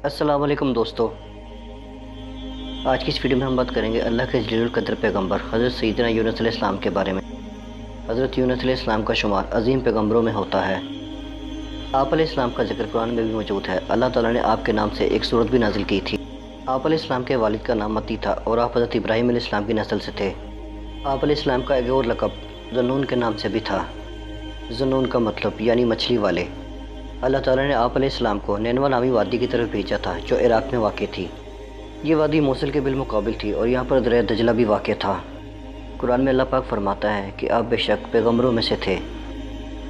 السلام علیکم دوستو، آج کی اس ویڈیو میں ہم بات کریں گے اللہ کے جلیل القدر پیغمبر حضرت سیدنا یونس علیہ السلام کے بارے میں۔ حضرت یونس علیہ السلام کا شمار عظیم پیغمبروں میں ہوتا ہے۔ آپ علیہ السلام کا ذکر قرآن میں بھی موجود ہے۔ اللہ تعالیٰ نے آپ کے نام سے ایک سورت بھی نازل کی تھی۔ آپ علیہ السلام کے والد کا نام متی تھا اور آپ حضرت ابراہیم علیہ السلام کی نسل سے تھے۔ آپ علیہ السلام کا ایک اور لقب ذنون کے نام سے بھی تھا۔ ذنون کا مطلب یعنی مچھلی والے۔ اللہ تعالیٰ نے آپ علیہ السلام کو نینوا نامی وادی کی طرف بھیجا تھا جو عراق میں واقع تھی۔ یہ وادی موصل کے بالمقابل تھی اور یہاں پر دریائے دجلہ بھی واقع تھا۔ قرآن میں اللہ پاک فرماتا ہے کہ آپ بے شک پیغمبروں میں سے تھے۔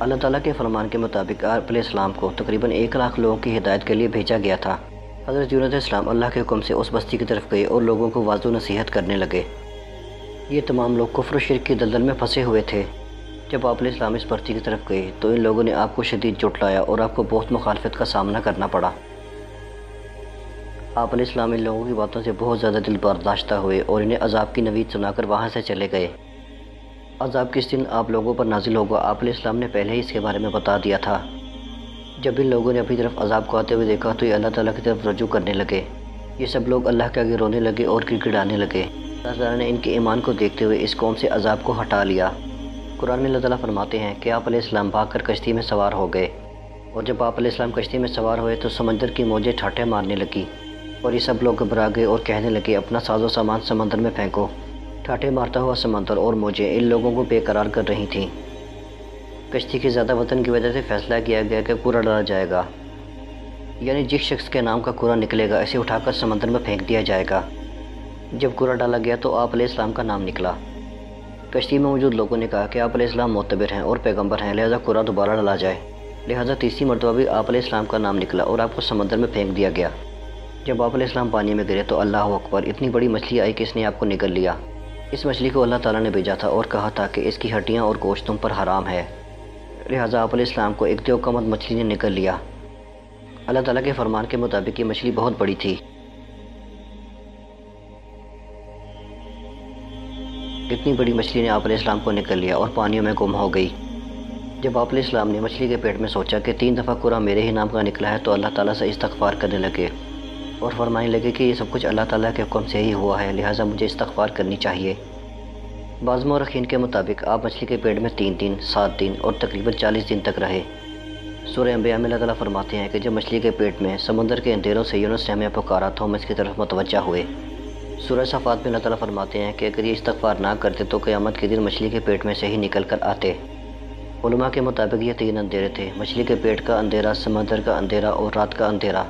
اللہ تعالیٰ کے فرمان کے مطابق آپ علیہ السلام کو تقریباً 1 لاکھ لوگوں کی ہدایت کے لیے بھیجا گیا تھا۔ حضرت یونس علیہ السلام اللہ کے حکم سے اس بستی کی طرف گئے اور لوگوں کو واضح نصیحت کرنے لگے۔ یہ تمام لوگ کفر و شرک کی دلدل میں پھنسے ہوئے تھے۔ جب آپ علیہ السلام اس بستی کی طرف گئے تو ان لوگوں نے آپ کو شدید جھٹلایا اور آپ کو بہت مخالفت کا سامنا کرنا پڑا۔ آپ علیہ السلام ان لوگوں کی باتوں سے بہت زیادہ دل برداشتہ ہوئے اور انہیں عذاب کی نوید سنا کر وہاں سے چلے گئے۔ عذاب کس دن آپ لوگوں پر نازل ہوگا آپ علیہ السلام نے پہلے ہی اس کے بارے میں بتا دیا تھا۔ جب ان لوگوں نے اپنی طرف عذاب کو آتے ہوئے دیکھا تو یہ اللہ تعالیٰ کی طرف رجوع کرنے لگے۔ یہ سب لوگ اللہ کے آگے رونے لگے اور گڑ گڑانے لگے۔ اللہ تعالیٰ نے ان کے ایمان کو دیکھتے ہوئے اس قوم سے عذاب کو ہٹا لیا۔ قرآن میں اللہ تعالیٰ فرماتے ہیں کہ آپ علیہ السلام بھاگ کر کشتی میں سوار ہو گئے، اور جب آپ علیہ السلام کشتی میں سوار ہوئے تو سمندر کی موجیں ٹھاٹھیں مارنے لگی اور یہ سب لوگ گھبرا گئے اور کہنے لگے اپنا ساز و سامان سمندر میں پھینکو۔ ٹھاٹھیں مارتا ہوا سمندر اور موجیں ان لوگوں کو بے قرار کر رہی تھیں۔ کشتی کے زیادہ وزن کی وجہ سے فیصلہ کیا گیا کہ کوڑا ڈالا جائے گا، یعنی جس شخص کے نام کا کوڑا نکلے گا اسے اٹھا کر سمندر میں پھینک دیا جائے گا۔ جب کوڑا ڈالا گیا تو آپ علیہ السلام کا نام نکلا۔ کشتی میں موجود لوگوں نے کہا کہ آپ علیہ السلام معتبر ہیں اور پیغمبر ہیں، لہذا کوڑا دوبارہ ڈالا جائے۔ لہذا تیسری مرتبہ بھی آپ علیہ السلام کا نام نکلا اور آپ کو سمندر میں پھینک دیا گیا۔ جب آپ علیہ السلام پانی میں گرے تو اللہ اکبر، اتنی بڑی مچھلی آئی کہ اس نے آپ کو نگل لیا۔ اس مچھلی کو اللہ تعالیٰ نے بھیجا تھا اور کہا تھا کہ اس کی ہڈیاں اور گوشت تم پر حرام ہے، لہذا آپ علیہ السلام کو ایک دیوقمت مچھلی نے نگل لیا۔ اللہ تعالیٰ کے فرمان کے مطابق یہ مچھلی بہت بڑی تھی۔ اتنی بڑی مچھلی نے آپ علیہ السلام کو نگل لیا اور پانیوں میں گم ہو گئی۔ جب آپ علیہ السلام نے مچھلی کے پیٹ میں سوچا کہ 3 دفعہ کوڑا میرے ہی نام کا نکلا ہے تو اللہ تعالیٰ سے استغفار کرنے لگے اور فرمانے لگے کہ یہ سب کچھ اللہ تعالیٰ کے حکم سے ہی ہوا ہے، لہٰذا مجھے استغفار کرنی چاہیے۔ بعض مورخین کے مطابق آپ مچھلی کے پیٹ میں 3 دن، 7 دن اور تقریباً 40 دن تک رہے۔ سورہ انبیاء میں اللہ تعالیٰ فرماتے ہیں کہ جب مچھلی کے پیٹ میں سمندر کے اندھیروں سے یونس نے ہمیں پکارا تو ہم اس کی طرف متوجہ ہوئے۔ سورہ صفات میں اللہ تعالیٰ فرماتے ہیں کہ اگر یہ استغفار نہ کرتے تو قیامت کے دن مچھلی کے پیٹ میں سے ہی نکل کر آتے۔ علماء کے مطابق یہ 3 اندھیرے تھے: مچھلی کے پیٹ کا اندھیرا، سمندر کا اندھیرا اور رات کا اندھیرا۔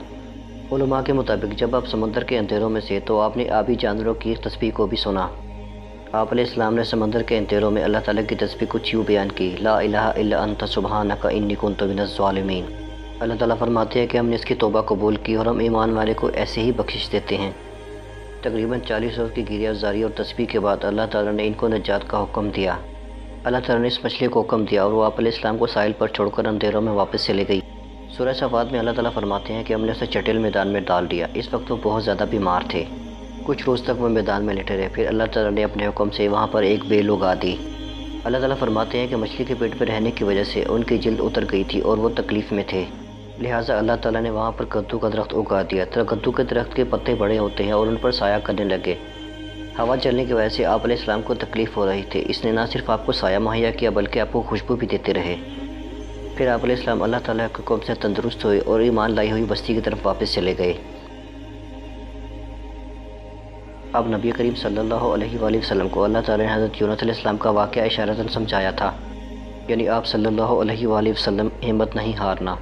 علماء کے مطابق جب آپ سمندر کے اندھیروں میں سے تو آپ نے آبی جانوروں کی تسبیح کو بھی سنا۔ آپ علیہ السلام نے سمندر کے اندھیروں میں اللہ تعالیٰ کی تسبیح کچھ یوں بیان کی: لا الہ الا انت سبحانک انی کنت من الظالمین۔ اللہ تعالیٰ فرماتے ہیں کہ ہم نے اس کی توبہ قبول کی اور ہم ایمان والے کو ایسے ہی بخشش دیتے ہیں۔ تقریباً 40 روز کی گریہ زاری اور تسبیح کے بعد اللہ تعالیٰ نے ان کو نجات کا حکم دیا۔ اللہ تعالیٰ نے اس مچھلی کو حکم دیا اور وہ آپ علیہ السلام کو ساحل پر چھوڑ کر اندھیروں میں واپس چلے گئی۔ سورہ صفات میں اللہ تعالیٰ فرماتے ہیں کہ ہم نے اسے چٹیل میدان میں ڈال دیا۔ اس وقت وہ بہت زیادہ بیمار تھے۔ کچھ روز تک وہ میدان میں لیٹے رہے، پھر اللہ تعالیٰ نے اپنے حکم سے وہاں پر ایک بیل اگا دی۔ اللہ تعالیٰ فرماتے ہیں کہ مچھلی کے پیٹ میں رہنے کی وجہ سے ان کی جلد اتر گئی تھی اور وہ تکلیف میں تھے، لہٰذا اللہ تعالیٰ نے وہاں پر کدو کا درخت اگا دیا۔ کدو کے درخت کے پتے بڑے ہوتے ہیں اور ان پر سایہ کرنے لگے۔ ہوا چلنے کی وجہ سے آپ علیہ السلام کو تکلیف ہو رہی تھی، اس نے نہ صرف آپ کو سایہ مہیا کیا بلکہ آپ کو خوشبو بھی دیتے رہے۔ پھر آپ علیہ السلام اللہ تعالیٰ کے حکم سے تندرست ہوئے اور ایمان لائی ہوئی بستی کی طرف واپس چلے گئے۔ اب نبی کریم صلی اللہ علیہ وآلہ وسلم کو اللہ تعالیٰ نے حضرت یونس علیہ السلام کا واقعہ اشارتاً سمجھایا تھا، یعنی آپ صلی اللہ علیہ وآلہ وسلم ہمت نہیں ہارنا۔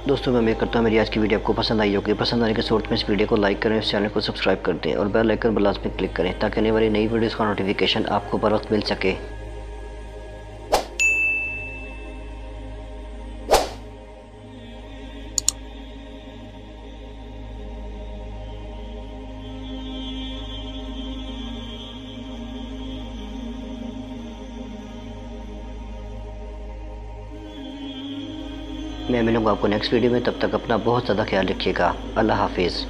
دوستوں میں امید کرتا ہوں میری آج کی ویڈیو آپ کو پسند آئی ہوگی۔ پسند آنے کی صورت میں اس ویڈیو کو لائک کریں، اس چینل کو سبسکرائب کر دیں اور بیل آئیکن پر لازمی کلک کریں تاکہ آنے والی نئی ویڈیوز کا نوٹیفیکیشن آپ کو بر وقت مل سکے۔ میں ملوں گا آپ کو نیکسٹ ویڈیو میں، تب تک اپنا بہت زیادہ خیال رکھیے گا۔ اللہ حافظ۔